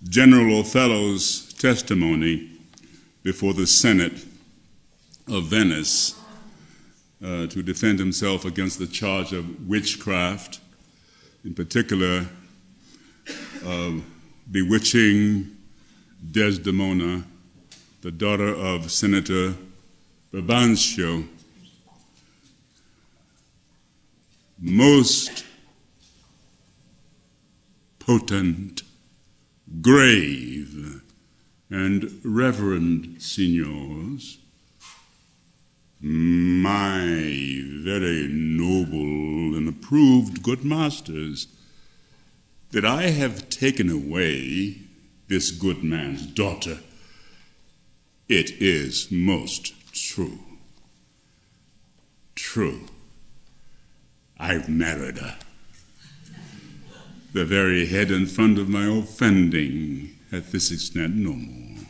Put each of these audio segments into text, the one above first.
General Othello's testimony before the Senate of Venice to defend himself against the charge of witchcraft, in particular bewitching Desdemona, the daughter of Senator Brabantio. Most potent, grave, and reverend signors, my very noble and approved good masters, that I have taken away this good man's daughter, it is most true. True. I've married her. The very head and front of my offending at this extent no more.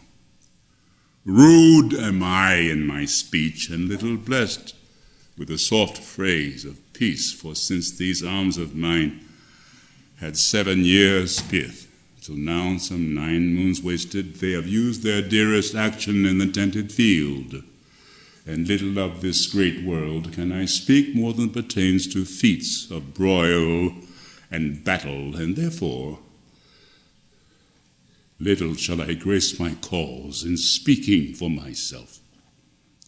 Rude am I in my speech, and little blessed with the soft phrase of peace, for since these arms of mine had 7 years' pith, till now some 9 moons wasted, they have used their dearest action in the tented field. And little of this great world can I speak more than pertains to feats of broil and battle, and therefore little shall I grace my cause in speaking for myself.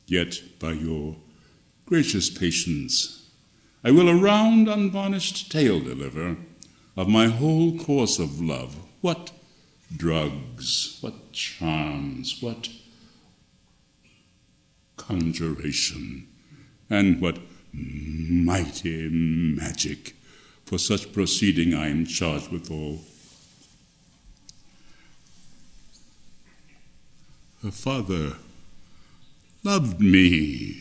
Yet by your gracious patience I will a round unvarnished tale deliver of my whole course of love. What drugs, what charms, what conjuration, and what mighty magic for such proceeding I am charged withal. Her father loved me,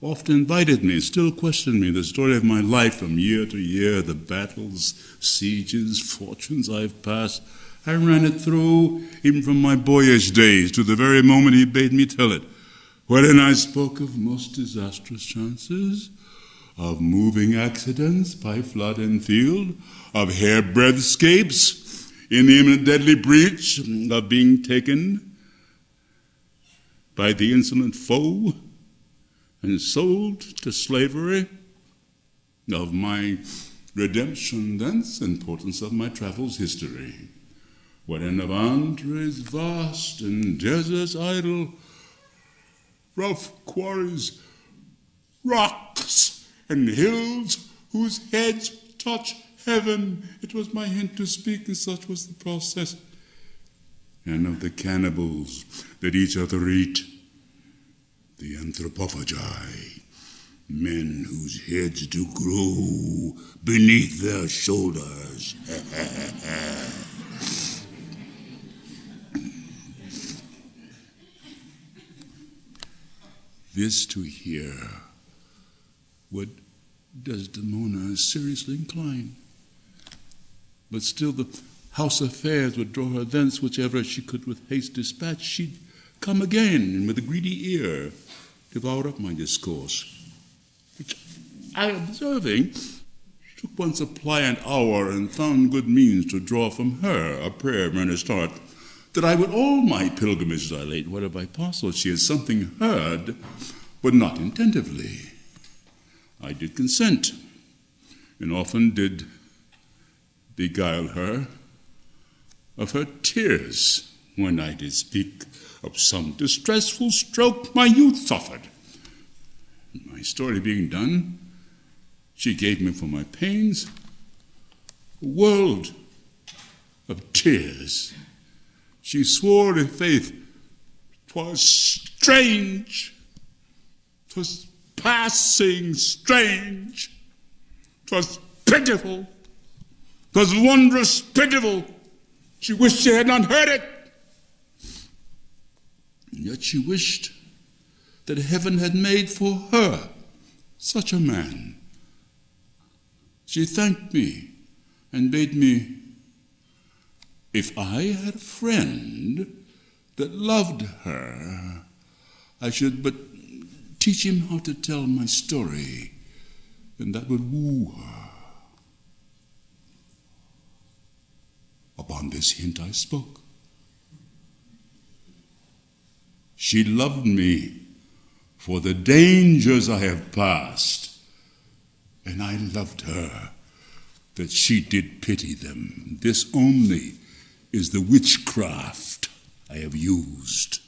oft invited me, still questioned me, the story of my life from year to year, the battles, sieges, fortunes I've passed. I ran it through, even from my boyish days to the very moment he bade me tell it, wherein I spoke of most disastrous chances, of moving accidents by flood and field, of hairbreadth escapes in the imminent deadly breach, of being taken by the insolent foe and sold to slavery, of my redemption thence, importance of my travels history, wherein of entrees vast and deserts idle, rough quarries, rocks, and hills whose heads touch heaven. It was my hint to speak, and such was the process. And of the cannibals that each other eat, the anthropophagi, men whose heads do grow beneath their shoulders. This to hear would Desdemona seriously incline, but still the house affairs would draw her thence, whichever she could with haste dispatch. She'd come again, and with a greedy ear devour up my discourse, which I, observing, took once a pliant hour, and found good means to draw from her a prayer earnest heart, that I would all my pilgrimage dilate, whether by parcel she had something heard, but not intentively. I did consent, and often did beguile her of her tears when I did speak of some distressful stroke my youth suffered. My story being done, she gave me for my pains a world of tears. She swore in faith 'twas strange, 'twas passing strange, 'twas pitiful, 'twas wondrous pitiful. She wished she had not heard it. And yet she wished that heaven had made for her such a man. She thanked me and bade me, if I had a friend that loved her, I should but teach him how to tell my story, and that would woo her. Upon Upon this hint I spoke. She loved me for the dangers I have passed, and I loved her that she did pity them. This only is the witchcraft I have used.